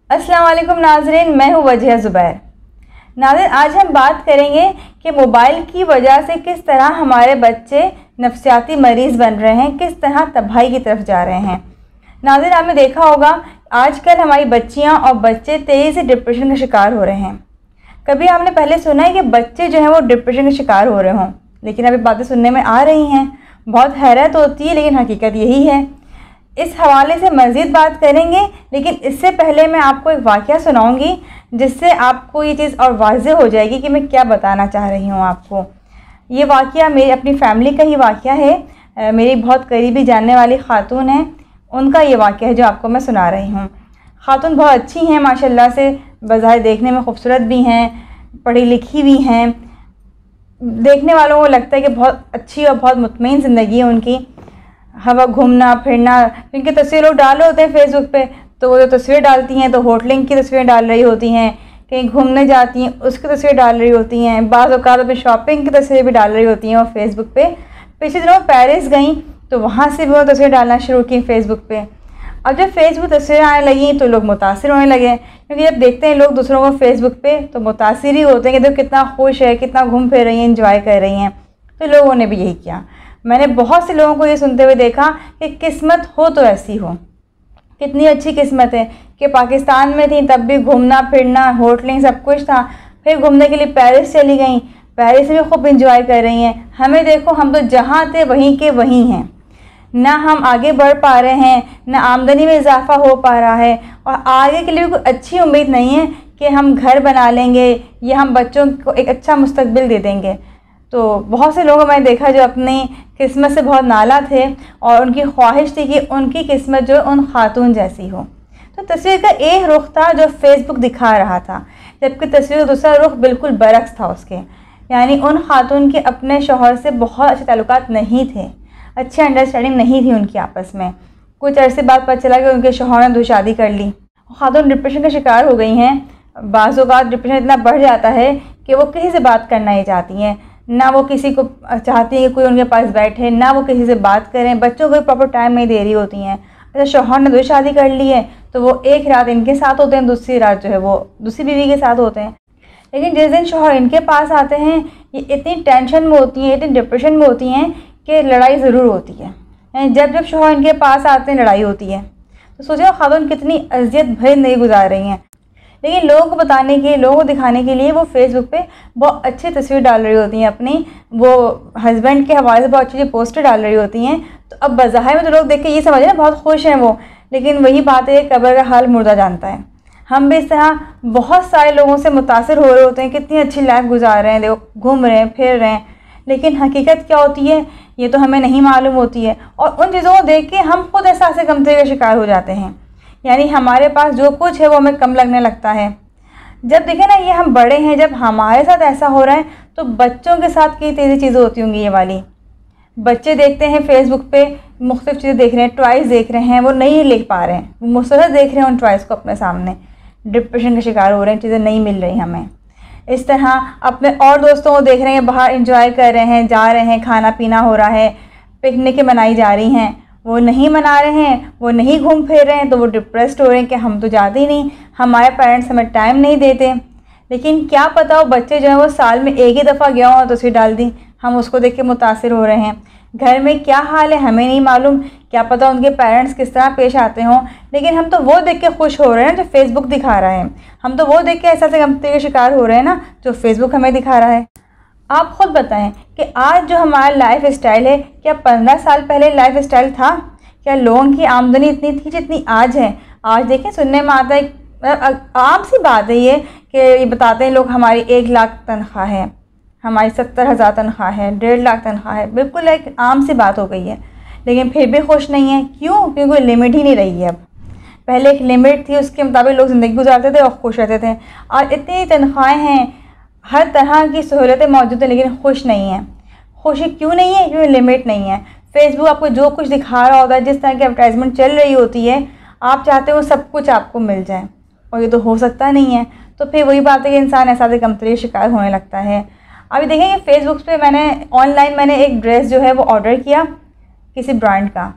अस्सलाम वालेकुम नाज़रीन, मैं हूँ वजिया ज़ुबैर। नाज़रीन, आज हम बात करेंगे कि मोबाइल की वजह से किस तरह हमारे बच्चे नफसियाती मरीज़ बन रहे हैं, किस तरह तबाही की तरफ जा रहे हैं। नाज़रीन, आपने देखा होगा आजकल हमारी बच्चियाँ और बच्चे तेज़ी से डिप्रेशन का शिकार हो रहे हैं। कभी आपने पहले सुना है कि बच्चे जो हैं वो डिप्रेशन के शिकार हो रहे हों, लेकिन अभी बातें सुनने में आ रही हैं। बहुत हैरत होती है, लेकिन हकीकत यही है। इस हवाले से मज़ीद बात करेंगे, लेकिन इससे पहले मैं आपको एक वाक़या सुनाऊंगी जिससे आपको ये चीज़ और वाज़ेह हो जाएगी कि मैं क्या बताना चाह रही हूँ आपको। ये वाक़या मेरी अपनी फ़ैमिली का ही वाक़या है। मेरी बहुत करीबी जानने वाली ख़ातून है, उनका ये वाक़या है जो आपको मैं सुना रही हूँ। ख़ातून बहुत अच्छी हैं माशाल्लाह से, बज़ाहिर देखने में खूबसूरत भी हैं, पढ़ी लिखी भी हैं। देखने वालों को लगता है कि बहुत अच्छी और बहुत मुतमईन ज़िंदगी है उनकी। हवा घूमना फिरना, इनकी तस्वीर लोग डाल रहे होते हैं फेसबुक पे, तो वो जो तस्वीर डालती हैं तो होटलिंग की तस्वीरें डाल रही होती हैं, कहीं घूमने जाती हैं उसकी तस्वीर डाल रही होती हैं, बाज़ औक़ात अपनी शॉपिंग की तस्वीरें भी डाल रही होती हैं और फेसबुक पे। पिछले दिनों पेरिस गई तो वहाँ से भी वो तस्वीर डालना शुरू की फेसबुक पे। अब जब फेसबुक तस्वीरें आने लगी तो लोग मुतासिर होने लगे, क्योंकि जब देखते हैं लोग दूसरों को फेसबुक पे तो मुतासिर ही होते हैं कि देखो कितना खुश है, कितना घूम फिर रही हैं, इंजॉय कर रही हैं। तो लोगों ने भी यही किया। मैंने बहुत से लोगों को ये सुनते हुए देखा कि किस्मत हो तो ऐसी हो, कितनी अच्छी किस्मत है कि पाकिस्तान में थी तब भी घूमना फिरना होटलिंग सब कुछ था, फिर घूमने के लिए पेरिस चली गई, पेरिस में खूब इंजॉय कर रही हैं। हमें देखो, हम तो जहाँ थे वहीं के वहीं हैं, ना हम आगे बढ़ पा रहे हैं, ना आमदनी में इजाफा हो पा रहा है, और आगे के लिए भी कोई अच्छी उम्मीद नहीं है कि हम घर बना लेंगे या हम बच्चों को एक अच्छा मुस्तकबिल दे देंगे। तो बहुत से लोगों मैंने देखा जो अपनी किस्मत से बहुत नाला थे और उनकी ख्वाहिश थी कि उनकी किस्मत जो उन खातून जैसी हो। तो तस्वीर का एक रुख था जो फेसबुक दिखा रहा था, जबकि तस्वीर का दूसरा रुख बिल्कुल बरक्स था उसके। यानी उन खातून के अपने शौहर से बहुत अच्छे ताल्लुकात नहीं थे, अच्छी अंडरस्टैंडिंग नहीं थी उनकी आपस में। कुछ अरसे बाद पता चला कि उनके शौहर ने दूसरी शादी कर ली। खातून डिप्रेशन का शिकार हो गई हैं। बाज़ औक़ात डिप्रेशन इतना बढ़ जाता है कि वो किसी से बात करना ही चाहती हैं, ना वो किसी को चाहती है कि कोई उनके पास बैठे, ना वो किसी से बात करें, बच्चों को प्रॉपर टाइम नहीं दे रही होती हैं। अच्छा, शौहर ने दूसरी शादी कर ली है तो वो एक रात इनके साथ होते हैं, दूसरी रात जो है वो दूसरी बीवी के साथ होते हैं। लेकिन जिस दिन शौहर इनके पास आते हैं ये इतनी टेंशन में होती हैं, इतनी डिप्रेशन में होती हैं कि लड़ाई ज़रूर होती है। जब जब शौहर इनके पास आते हैं लड़ाई होती है। तो सोचो खातून कितनी अजियत भरी नहीं गुजार रही हैं, लेकिन लोगों को बताने के लिए, लोगों को दिखाने के लिए वो फेसबुक पे बहुत अच्छी तस्वीर डाल रही होती हैं अपनी, वो हस्बैंड के हवाले से बहुत अच्छी पोस्टर डाल रही होती हैं। तो अब बज़ाहिर में तो लोग देख के ये समझ रहे हैं बहुत खुश हैं वो, लेकिन वही बात है, कब्र का हाल मुर्दा जानता है। हम भी इस तरह बहुत सारे लोगों से मुतासिर हो रहे होते हैं, कितनी अच्छी लाइफ गुजार रहे हैं, देखो घूम रहे हैं फिर रहे हैं, लेकिन हकीकत क्या होती है ये तो हमें नहीं मालूम होती है। और उन चीज़ों को देख के हम खुद एहसास कमतरी का शिकार हो जाते हैं। यानी हमारे पास जो कुछ है वो हमें कम लगने लगता है। जब देखें ना ये हम बड़े हैं, जब हमारे साथ ऐसा हो रहा है तो बच्चों के साथ कई तेज़ी चीज़ें होती होंगी ये वाली। बच्चे देखते हैं फेसबुक पे मुख्तलिफ़ चीज़ें देख रहे हैं, टॉयज़ देख रहे हैं, वो नहीं लिख पा रहे हैं, वो मुसलसल देख रहे हैं उन टॉयज़ को अपने सामने, डिप्रेशन का शिकार हो रहे हैं, चीज़ें नहीं मिल रही हमें। इस तरह अपने और दोस्तों को देख रहे हैं, बाहर इंजॉय कर रहे हैं, जा रहे हैं, खाना पीना हो रहा है, पिकनिकें मनाई जा रही हैं, वो नहीं मना रहे हैं, वो नहीं घूम फिर रहे हैं, तो वो डिप्रेस्ड हो रहे हैं कि हम तो जाते ही नहीं, हमारे पेरेंट्स हमें टाइम नहीं देते। लेकिन क्या पता वो बच्चे जो हैं वो साल में एक ही दफ़ा गया हो तो तस्वीर डाल दी, हम उसको देख के मुतासिर हो रहे हैं। घर में क्या हाल है हमें नहीं मालूम, क्या पता उनके पेरेंट्स किस तरह पेश आते हों, लेकिन हम तो वो देख के खुश हो रहे हैं जो फेसबुक दिखा रहा है। हम तो वो देख के ऐसा से गमती के शिकार हो रहे हैं ना जो फेसबुक हमें दिखा रहा है। आप ख़ुद बताएं कि आज जो हमारा लाइफ स्टाइल है, क्या 15 साल पहले लाइफ स्टाइल था? क्या लोगों की आमदनी इतनी थी जितनी आज है? आज देखें सुनने में आता है, आम सी बात है ये कि ये बताते हैं लोग हमारी 1 लाख तनख्वाह है, हमारी 70,000 तनख्वाह है, 1.5 लाख तनख्वाह है, बिल्कुल एक आम सी बात हो गई है। लेकिन फिर भी खुश नहीं है। क्यों? क्योंकि कोई लिमिट ही नहीं रही है अब। पहले एक लिमिट थी, उसके मुताबिक लोग ज़िंदगी गुजारते थे और खुश रहते थे। और इतनी तनख्वाहें हैं, हर तरह की सहूलतें मौजूद हैं, लेकिन खुश नहीं है। खुशी क्यों नहीं है? क्योंकि लिमिट नहीं है। फेसबुक आपको जो कुछ दिखा रहा होता है, जिस तरह की एडवर्टाइजमेंट चल रही होती है, आप चाहते हो सब कुछ आपको मिल जाए, और ये तो हो सकता नहीं है। तो फिर वही बात है कि इंसान ऐसा कमतरी शिकार होने लगता है। अभी देखेंगे फेसबुक पे ऑनलाइन मैंने एक ड्रेस जो है वो ऑर्डर किया किसी ब्रांड का।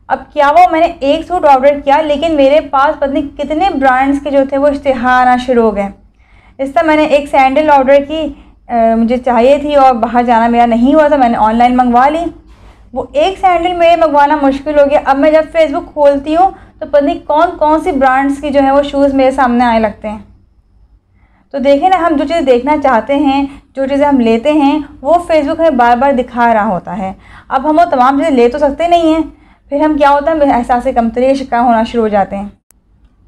अब क्या हुआ, मैंने एक सूट ऑर्डर किया लेकिन मेरे पास पता नहीं कितने ब्रांड्स के जो थे वो इश्तिहार आना शुरू हो गए। इस तरह मैंने एक सैंडल ऑर्डर की, मुझे चाहिए थी और बाहर जाना मेरा नहीं हुआ था, मैंने ऑनलाइन मंगवा ली। वो एक सैंडल मेरे मंगवाना मुश्किल हो गया। अब मैं जब फेसबुक खोलती हूँ तो पता नहीं कौन कौन सी ब्रांड्स की जो है वो शूज़ मेरे सामने आने लगते हैं। तो देखें ना, हम जो चीज़ देखना चाहते हैं, जो चीज़ें हम लेते हैं, वो फेसबुक हमें बार बार दिखा रहा होता है। अब हम वो तमाम चीज़ें ले तो सकते नहीं हैं, फिर हम क्या होता है, एहसास कमतरी का शिकार होना शुरू हो जाते हैं।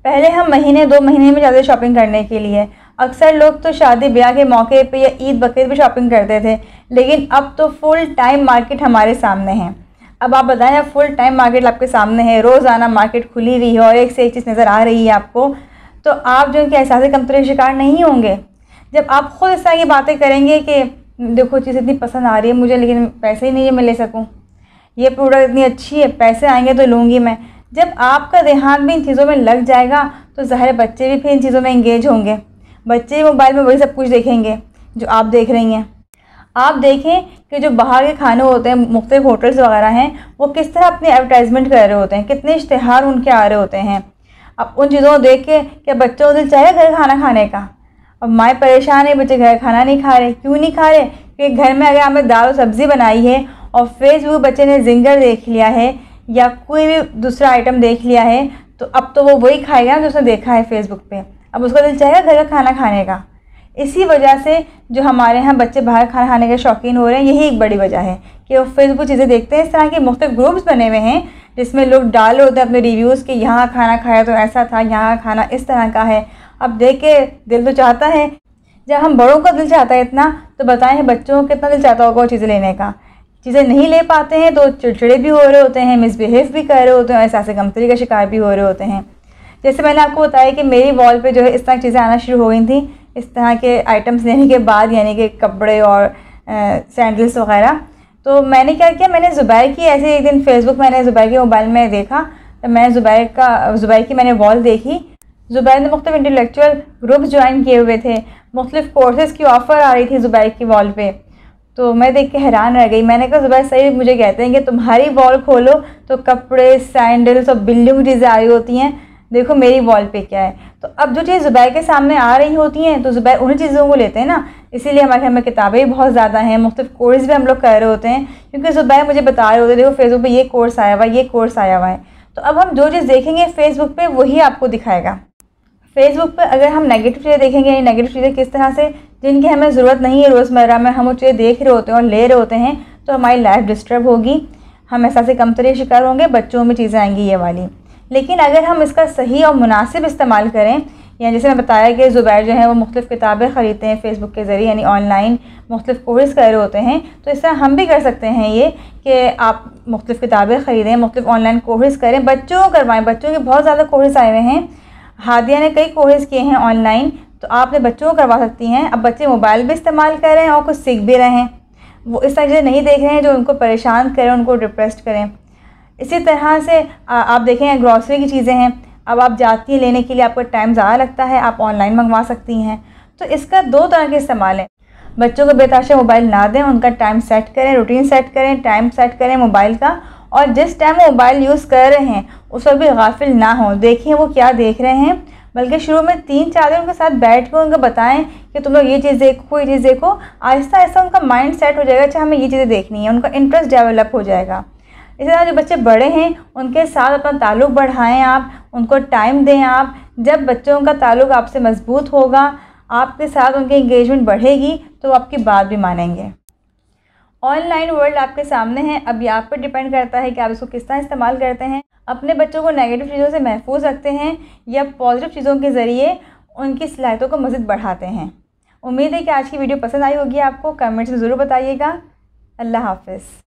पहले हम महीने 2 महीने में जाते शॉपिंग करने के लिए। अक्सर लोग तो शादी ब्याह के मौके पे या ईद बकरीद पे शॉपिंग करते थे, लेकिन अब तो फुल टाइम मार्केट हमारे सामने है। अब आप बताएं, अब फुल टाइम मार्केट आपके सामने है, रोज़ाना मार्केट खुली हुई है और एक से एक चीज़ नज़र आ रही है आपको, तो आप जो है कि एहसास कमतरी का शिकार नहीं होंगे। जब आप खुद इस तरह की बातें करेंगे कि देखो चीज़ इतनी पसंद आ रही है मुझे लेकिन पैसे ही नहीं है मैं ले सकूँ, ये प्रोडक्ट इतनी अच्छी है, पैसे आएंगे तो लूँगी मैं। जब आपका ध्यान भी इन चीज़ों में लग जाएगा तो ज़ाहिर बच्चे भी फिर इन चीज़ों में इंगेज होंगे। बच्चे मोबाइल में वही सब कुछ देखेंगे जो आप देख रही हैं। आप देखें कि जो बाहर के खाने होते हैं, मुख्तलिफ होटल्स वगैरह हैं, वो किस तरह अपनी एडवर्टाइजमेंट कर रहे होते हैं, कितने इश्तिहार उनके आ रहे होते हैं। अब उन चीज़ों को देख के क्या बच्चों को दिल चाहे घर खाना खाने का? अब माएँ परेशान है, बच्चे घर खाना नहीं खा रहे। क्यों नहीं खा रहे? क्योंकि घर में अगर हमें दाल और सब्ज़ी बनाई है और फेसबुक बच्चे ने जिंगर देख लिया है या कोई भी दूसरा आइटम देख लिया है, तो अब तो वो वही खाएगा ना जो उसने देखा है फेसबुक पे। अब उसका दिल चाहेगा घर का खाना खाने का। इसी वजह से जो हमारे यहाँ बच्चे बाहर खाना खाने के शौकीन हो रहे हैं, यही एक बड़ी वजह है कि वो फेसबुक चीज़ें देखते हैं। इस तरह के मुख्तलिफ ग्रुप्स बने हुए हैं जिसमें लोग डाल रहे होते हैं अपने रिव्यूज़ कि यहाँ खाना खाया तो ऐसा था, यहाँ खाना इस तरह का है। अब देख के दिल तो चाहता है, जब हम बड़ों का दिल चाहता है इतना, तो बताएं बच्चों को कितना दिल चाहता होगा वो चीज़ें लेने का। चीज़ें नहीं ले पाते हैं तो चिड़चिड़े भी हो रहे होते हैं, मिसबिहेव भी कर रहे होते हैं, एहसास कमतरी का शिकार भी हो रहे होते हैं। जैसे मैंने आपको बताया कि मेरी वॉल पे जो है इस तरह चीज़ें आना शुरू हो गई थी, इस तरह के आइटम्स लेने के बाद, यानी कि कपड़े और सैंडल्स वगैरह। तो मैंने क्या किया, मैंने ज़ुबैर की ऐसे एक दिन फेसबुक मैंने ज़ुबैर के मोबाइल में देखा, तो मैंने ज़ुबैर की मैंने वॉल देखी। ज़ुबैर ने मुख्तलिफ इंटेलेक्चुअल ग्रुप्स ज्वाइन किए हुए थे, मुख्तलिफ कोर्सेज़ की ऑफ़र आ रही थी ज़ुबैर की वॉल पे। तो मैं देख के हैरान रह गई। मैंने कहा ज़ुबैर सही मुझे कहते हैं कि तुम्हारी वॉल खोलो तो कपड़े, सैंडल्स और बिल्लियों की चीज़ें आ रही होती हैं, देखो मेरी वॉल पे क्या है। तो अब जो चीज़ ज़ुबैर के सामने आ रही होती हैं तो ज़ुबैर उन्हीं चीज़ों को लेते हैं ना, इसीलिए हमारे घर में किताबें भी बहुत ज़्यादा हैं, मुख्तलिफ कोर्स भी हम लोग कर रहे होते हैं, क्योंकि ज़ुबैर मुझे बता रहे होते हैं देखो फेसबुक पे ये कोर्स आया हुआ है, ये कोर्स आया हुआ है। तो अब हम जो चीज़ देखेंगे फेसबुक पे वही आपको दिखाएगा। फेसबुक पर अगर हम नेगेटिव चीज़ें देखेंगे, यानी नेगेटिव चीज़ें किस तरह से जिनकी हमें ज़रूरत नहीं है, रोज़मर्रा में हम वो चीज़ें देख रहे होते हैं और ले रहे होते हैं, तो हमारी लाइफ डिस्टर्ब होगी, हम एहसास कमतरी शिकार होंगे, बच्चों में चीज़ें आएंगी ये वाली। लेकिन अगर हम इसका सही और मुनासिब इस्तेमाल करें, या जैसे मैं बताया कि ज़ुबैर जो है वो मुख्तलिफ़ किताबें ख़रीदते हैं फेसबुक के ज़रिए, यानी ऑनलाइन मुख्तलिफ़ कोर्स कर रहे होते हैं, तो इस तरह हम भी कर सकते हैं ये कि आप मुख्तलिफ़ किताबें ख़रीदें, मुख्तलिफ़ ऑनलाइन कोर्स करें, बच्चों को करवाएँ। बच्चों के बहुत ज़्यादा कोर्स आए हुए हैं, हादिया ने कई कोर्स किए हैं ऑनलाइन, तो आप अपने बच्चों को करवा सकती हैं। अब बच्चे मोबाइल भी इस्तेमाल कर रहे हैं और कुछ सीख भी रहे हैं, वो इस तरह चीज़ें नहीं देख रहे हैं जो उनको परेशान करें, उनको डिप्रेस्ड करें। इसी तरह से आप देखें ग्रॉसरी की चीज़ें हैं, अब आप जाती हैं लेने के लिए, आपका टाइम ज़्यादा लगता है, आप ऑनलाइन मंगवा सकती हैं। तो इसका 2 तरह के इस्तेमाल है। बच्चों को बेताशा मोबाइल ना दें, उनका टाइम सेट करें, रूटीन सेट करें, टाइम सेट करें मोबाइल का, और जिस टाइम वो मोबाइल यूज़ कर रहे हैं उस वक्त भी गाफिल ना हों, देखें वो क्या देख रहे हैं, बल्कि शुरू में 3-4 दिन उनके साथ बैठ कर उनको बताएं कि तुम लोग ये चीज़ देखो, ये चीज़ देखो। आहिस्ता आहिस्ता उनका माइंड सेट हो जाएगा, अच्छा हमें ये चीज़ें देखनी है, उनका इंटरेस्ट डेवलप हो जाएगा। इसी तरह जो बच्चे बड़े हैं उनके साथ अपना ताल्लुक़ बढ़ाएं, आप उनको टाइम दें। आप जब बच्चों का ताल्लुक़ आपसे मजबूत होगा, आपके साथ उनकी इंगेजमेंट बढ़ेगी, तो वो आपकी बात भी मानेंगे। ऑनलाइन वर्ल्ड आपके सामने है, अब ये आप पर डिपेंड करता है कि आप इसको किस तरह इस्तेमाल करते हैं। अपने बच्चों को नेगेटिव चीज़ों से महफूज रखते हैं या पॉजिटिव चीज़ों के ज़रिए उनकी सलाहियतों को मज़ीद बढ़ाते हैं। उम्मीद है कि आज की वीडियो पसंद आई होगी आपको, कमेंट्स में ज़रूर बताइएगा। अल्लाह हाफ़िज़।